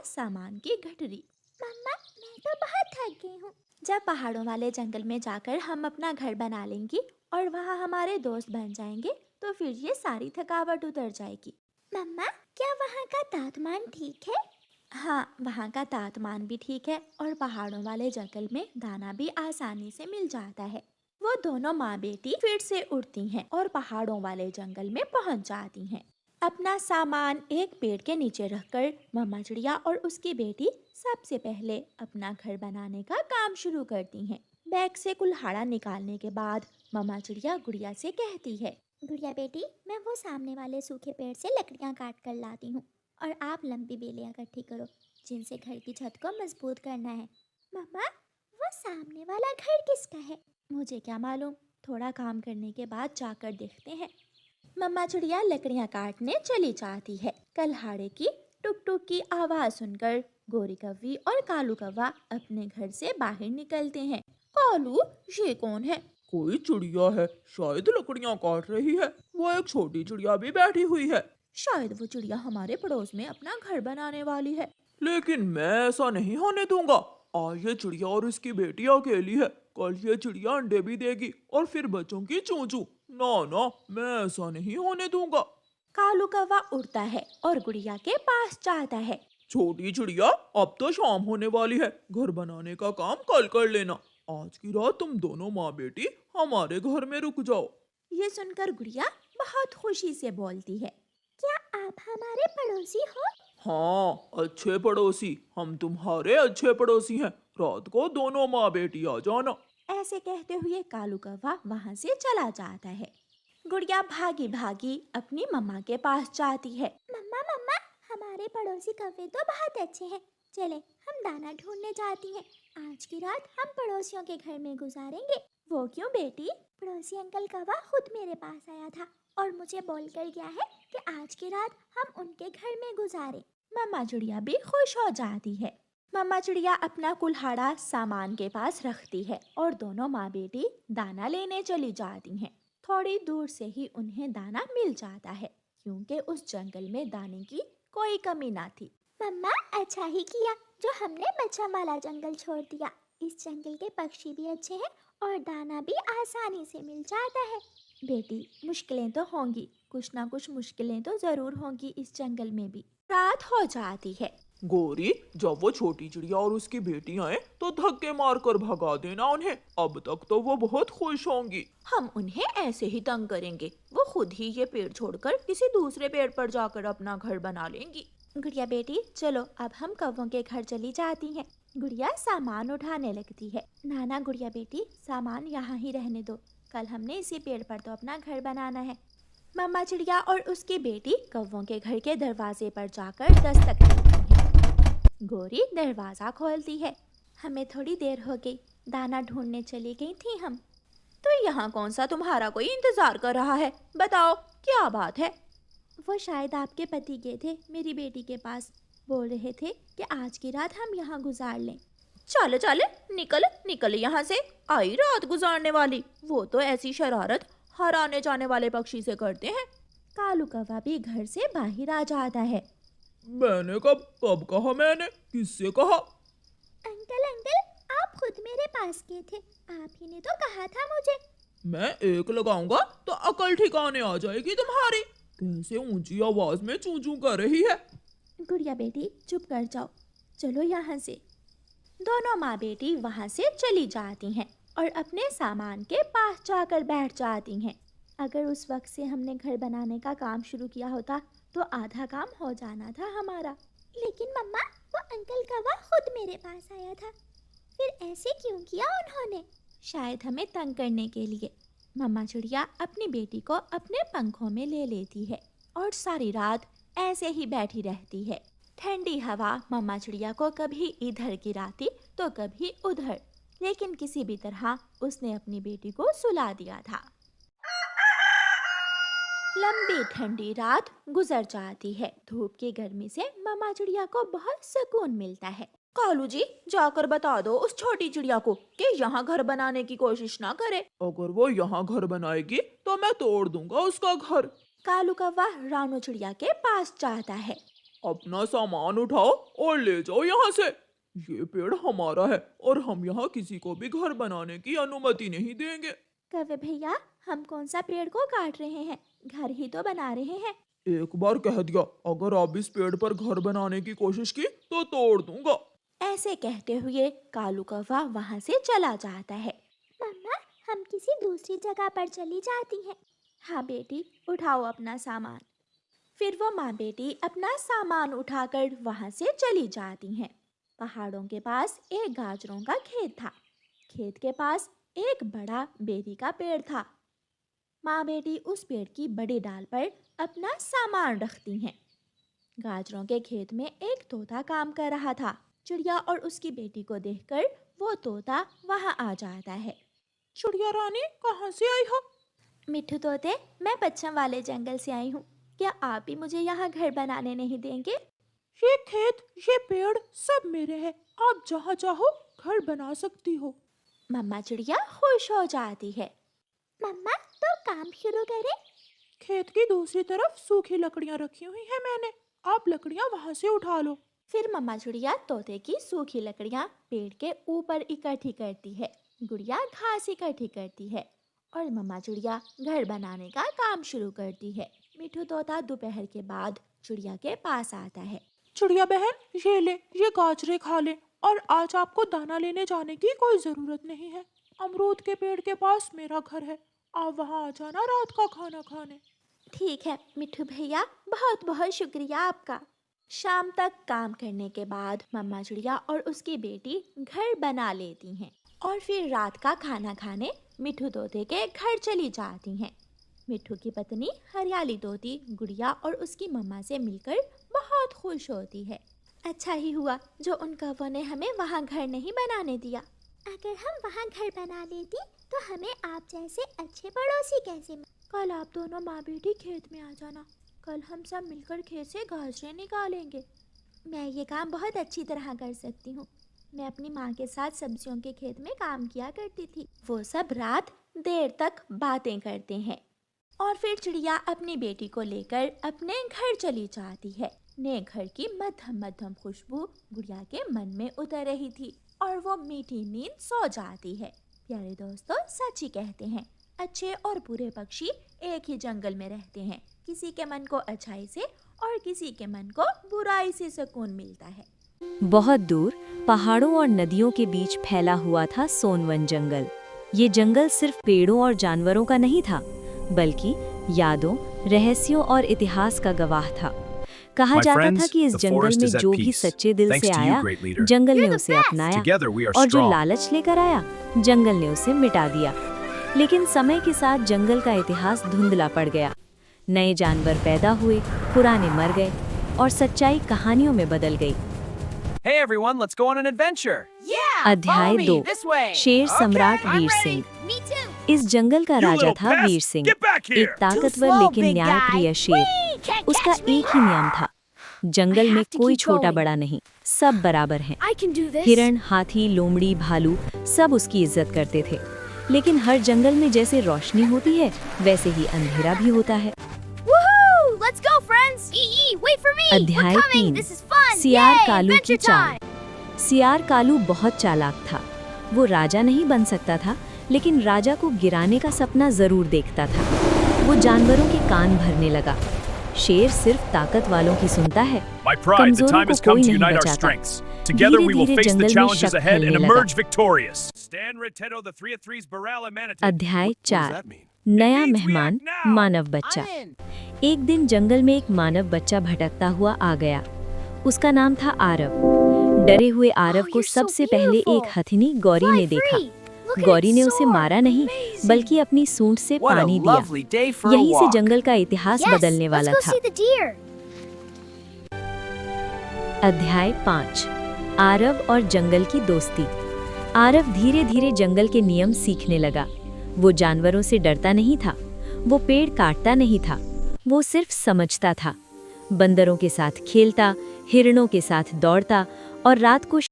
सामान की गठरी। मम्मा, मैं तो बहुत थक गई हूँ। जब पहाड़ों वाले जंगल में जाकर हम अपना घर बना लेंगे और वहाँ हमारे दोस्त बन जाएंगे तो फिर ये सारी थकावट उतर जाएगी। मम्मा, क्या वहाँ का तापमान ठीक है? हाँ, वहाँ का तापमान भी ठीक है और पहाड़ों वाले जंगल में दाना भी आसानी से मिल जाता है। वो दोनों माँ बेटी फिर से उड़ती हैं और पहाड़ों वाले जंगल में पहुँच जाती हैं। अपना सामान एक पेड़ के नीचे रखकर मम्मा चिड़िया और उसकी बेटी सबसे पहले अपना घर बनाने का काम शुरू करती हैं। बैग से कुल्हाड़ा निकालने के बाद मम्मा चिड़िया गुड़िया से कहती है, गुड़िया बेटी, मैं वो सामने वाले सूखे पेड़ से लकड़ियाँ काट कर लाती हूँ और आप लंबी बेलियाँ इकट्ठी करो जिनसे घर की छत को मजबूत करना है। मम्मा, वो सामने वाला घर किसका है? मुझे क्या मालूम, थोड़ा काम करने के बाद जाकर देखते हैं। मम्मा चिड़िया लकड़ियाँ काटने चली जाती है। कल्हाड़े की टुक टुक की आवाज सुनकर गोरी कव्वी और कालू कौवा अपने घर से बाहर निकलते हैं। कालू, ये कौन है? कोई चिड़िया है, शायद लकड़ियां काट रही है। वो एक छोटी चिड़िया भी बैठी हुई है। शायद वो चिड़िया हमारे पड़ोस में अपना घर बनाने वाली है। लेकिन मैं ऐसा नहीं होने दूंगा। आज ये चिड़िया और उसकी बेटी अकेली है, कल ये चिड़िया अंडे भी देगी और फिर बच्चों की चूचू। ना ना, मैं ऐसा नहीं होने दूंगा। कालू कौवा उड़ता है और गुड़िया के पास जाता है। छोटी चिड़िया, अब तो शाम होने वाली है, घर बनाने का काम कल कर लेना। आज की रात तुम दोनों माँ बेटी हमारे घर में रुक जाओ। ये सुनकर गुड़िया बहुत खुशी से बोलती है, क्या आप हमारे पड़ोसी हो? हाँ, अच्छे पड़ोसी, हम तुम्हारे अच्छे पड़ोसी हैं। रात को दोनों माँ बेटी आ जाना। ऐसे कहते हुए कालू कौवा वहाँ से चला जाता है। गुड़िया भागी भागी अपनी मम्मा के पास जाती है। मम्मा मम्मा, हमारे पड़ोसी कौवे तो बहुत अच्छे हैं। चले, हम दाना ढूंढने जाती हैं। आज की रात हम पड़ोसियों के घर में गुजारेंगे। वो क्यों बेटी? पड़ोसी अंकल कौवा खुद मेरे पास आया था और मुझे बोल कर गया है कि आज की रात हम उनके घर में गुजारें। मम्मा चिड़िया भी खुश हो जाती है। मम्मा चिड़िया अपना कुल्हाड़ा सामान के पास रखती है और दोनों माँ बेटी दाना लेने चली जाती हैं। थोड़ी दूर से ही उन्हें दाना मिल जाता है क्योंकि उस जंगल में दाने की कोई कमी ना थी। मम्मा, अच्छा ही किया जो हमने मच्छर वाला जंगल छोड़ दिया। इस जंगल के पक्षी भी अच्छे हैं और दाना भी आसानी से मिल जाता है। बेटी, मुश्किलें तो होंगी, कुछ ना कुछ मुश्किलें तो जरूर होंगी इस जंगल में भी। रात हो जाती है। गोरी, जब वो छोटी चिड़िया और उसकी बेटी आए तो धक्के मारकर भगा देना उन्हें। अब तक तो वो बहुत खुश होंगी। हम उन्हें ऐसे ही तंग करेंगे, वो खुद ही ये पेड़ छोड़कर किसी दूसरे पेड़ पर जाकर अपना घर बना लेंगी। गुड़िया बेटी, चलो अब हम कौवों के घर चली जाती हैं। गुड़िया सामान उठाने लगती है। नाना गुड़िया बेटी, सामान यहाँ ही रहने दो, कल हमने इसी पेड़ पर तो अपना घर बनाना है। मम्मा चिड़िया और उसकी बेटी कौवों के घर के दरवाजे पर जाकर दस्तक देती है। गोरी दरवाजा खोलती है। हमें थोड़ी देर हो गई, दाना ढूंढने चली गई थी हम। तो यहाँ कौन सा तुम्हारा कोई इंतजार कर रहा है? बताओ क्या बात है? वो शायद आपके पति गए थे मेरी बेटी के पास, बोल रहे थे कि आज की रात हम यहाँ गुजार लें। चल चल, निकल निकल यहाँ से, आई रात गुजारने वाली। वो तो ऐसी शरारत हर आने जाने वाले पक्षी से करते हैं। कालू कौवा भी घर से बाहर आ जाता है। मैंने कब कब कहा? मैंने किससे कहा? अंकल अंकल, आप खुद मेरे पास गए थे, आप ही ने तो कहा था मुझे। मैं एक लगाऊंगा तो अकल ठिकाने आ जाएगी तुम्हारी। कैसे ऊंची आवाज में चू चू कर रही है? गुड़िया बेटी, चुप कर जाओ, चलो यहाँ से। दोनों माँ बेटी वहाँ से चली जाती हैं और अपने सामान के पास जाकर बैठ जाती हैं। अगर उस वक्त से हमने घर बनाने का काम शुरू किया होता तो आधा काम हो जाना था हमारा। लेकिन मम्मा, वो अंकल कौवा खुद मेरे पास आया था, फिर ऐसे क्यों किया उन्होंने? शायद हमें तंग करने के लिए। मम्मा चिड़िया अपनी बेटी को अपने पंखों में ले लेती है और सारी रात ऐसे ही बैठी रहती है। ठंडी हवा मम्मा चिड़िया को कभी इधर गिराती तो कभी उधर, लेकिन किसी भी तरह उसने अपनी बेटी को सुला दिया था। लंबी ठंडी रात गुजर जाती है। धूप की गर्मी से मम्मा चिड़िया को बहुत सुकून मिलता है। कालू जी, जाकर बता दो उस छोटी चिड़िया को कि यहाँ घर बनाने की कोशिश ना करे। अगर वो यहाँ घर बनाएगी तो मैं तोड़ दूंगा उसका घर। कालू कौवा रानू चिड़िया के पास जाता है। अपना सामान उठाओ और ले जाओ यहाँ से। ये पेड़ हमारा है और हम यहाँ किसी को भी घर बनाने की अनुमति नहीं देंगे। कौवे भैया, हम कौन सा पेड़ को काट रहे हैं, घर ही तो बना रहे हैं। एक बार कह दिया, अगर आप इस पेड़ पर घर बनाने की कोशिश की तो तोड़ दूंगा। ऐसे कहते हुए कालू कौवा वहाँ से चला जाता है। मम्मा, हम किसी दूसरी जगह पर चली जाती हैं। हाँ बेटी, उठाओ अपना सामान। फिर वो माँ बेटी अपना सामान उठाकर वहाँ से चली जाती हैं। पहाड़ों के पास एक गाजरों का खेत था। खेत के पास एक बड़ा बेरी का पेड़ था। माँ बेटी उस पेड़ की बड़ी डाल पर अपना सामान रखती हैं। गाजरों के खेत में एक तोता काम कर रहा था। चिड़िया और उसकी बेटी को देखकर वो तोता वहाँ आ जाता है। चिड़िया रानी, कहाँ से आई हो? मिट्ठू तोते, मैं पश्चिम वाले जंगल से आई हूँ। क्या आप भी मुझे यहाँ घर बनाने नहीं देंगे? ये खेत, ये पेड़ सब मेरे हैं। आप जहाँ चाहो घर बना सकती हो। मम्मा चिड़िया खुश हो जाती है। मम्मा, तो काम शुरू करें। खेत की दूसरी तरफ सूखी लकड़ियाँ रखी हुई हैं मैंने, आप लकड़ियाँ वहाँ से उठा लो। फिर मम्मा चिड़िया तोते की सूखी लकड़ियाँ पेड़ के ऊपर इकट्ठी करती है। गुड़िया घास इकट्ठी करती है और मम्मा चिड़िया घर बनाने का काम शुरू करती है। मिठू तोता दोपहर के बाद चिड़िया के पास आता है। चिड़िया बहन, ये ले, ये गाजरे खा ले, और आज आपको दाना लेने जाने की कोई जरूरत नहीं है। अमरूद के पेड़ के पास मेरा घर है, आप वहाँ आ जाना रात का खाना खाने। ठीक है मिठू भैया, बहुत बहुत शुक्रिया आपका। शाम तक काम करने के बाद मम्मा चिड़िया और उसकी बेटी घर बना लेती हैं और फिर रात का खाना खाने मिठू तोते के घर चली जाती हैं। मिठू की पत्नी हरियाली तोती गुड़िया और उसकी मम्मा से मिलकर बहुत खुश होती है। अच्छा ही हुआ जो उन कौवों ने हमें वहाँ घर नहीं बनाने दिया। अगर हम वहाँ घर बना लेती तो हमें आप जैसे अच्छे पड़ोसी कैसे कल आप दोनों माँ बेटी खेत में आ जाना। कल हम सब मिलकर खेत से गाजरे निकालेंगे। मैं ये काम बहुत अच्छी तरह कर सकती हूँ। मैं अपनी माँ के साथ सब्जियों के खेत में काम किया करती थी। वो सब रात देर तक बातें करते हैं और फिर चिड़िया अपनी बेटी को लेकर अपने घर चली जाती है। नए घर की मध्यम मध्यम खुशबू गुड़िया के मन में उतर रही थी और वो मीठी नींद सो जाती है। प्यारे दोस्तों, सच ही कहते हैं, अच्छे और बुरे पक्षी एक ही जंगल में रहते हैं। किसी के मन को अच्छाई से और किसी के मन को बुराई से सुकून मिलता है। बहुत दूर पहाड़ों और नदियों के बीच फैला हुआ था सोनवन जंगल। ये जंगल सिर्फ पेड़ों और जानवरों का नहीं था, बल्कि यादों, रहस्यों और इतिहास का गवाह था। कहा जाता था कि इस जंगल में जो भी सच्चे दिल से आया, जंगल ने उसे अपनाया, और जो लालच लेकर आया, जंगल ने उसे मिटा दिया। लेकिन समय के साथ जंगल का इतिहास धुंधला पड़ गया। नए जानवर पैदा हुए, पुराने मर गए और सच्चाई कहानियों में बदल गई। Hey everyone, let's go on an adventure. अध्याय 2, शेर सम्राट वीर सिंह। इस जंगल का राजा था वीर सिंह, एक ताकतवर लेकिन न्यायप्रिय शेर। उसका एक ही नियम था, जंगल में कोई छोटा बड़ा नहीं, सब बराबर हैं। हिरण, हाथी, लोमड़ी, भालू सब उसकी इज्जत करते थे। लेकिन हर जंगल में जैसे रोशनी होती है, वैसे ही अंधेरा भी होता है। अध्याय 3, सियार कालू की चाल। सियार कालू बहुत चालाक था। वो राजा नहीं बन सकता था, लेकिन राजा को गिराने का सपना जरूर देखता था। वो जानवरों के कान भरने लगा। शेर सिर्फ ताकत वालों की सुनता है, कमजोरों को कोई नहीं बचाता। Together we will धीरे-धीरे face the जंगल में challenges शक ahead and फैलने लगा। emerge victorious. Stan Retetto, the 3 at 3's Barala Manatee. अध्याय 4, that mean? नया It means we मेहमान, act now. मानव बच्चा। एक दिन जंगल में एक मानव बच्चा भटकता हुआ आ गया। उसका नाम था आरव। डरे हुए आरव को सबसे पहले एक हथिनी गौरी ने देखा। गौरी ने उसे मारा नहीं, बल्कि अपनी सूंड से What a पानी दिया। lovely day for a यहीं से walk. जंगल का इतिहास बदलने वाला था। अध्याय 5, आरव और जंगल की दोस्ती। आरव धीरे धीरे जंगल के नियम सीखने लगा। वो जानवरों से डरता नहीं था, वो पेड़ काटता नहीं था, वो सिर्फ समझता था। बंदरों के साथ खेलता, हिरणों के साथ दौड़ता और रात को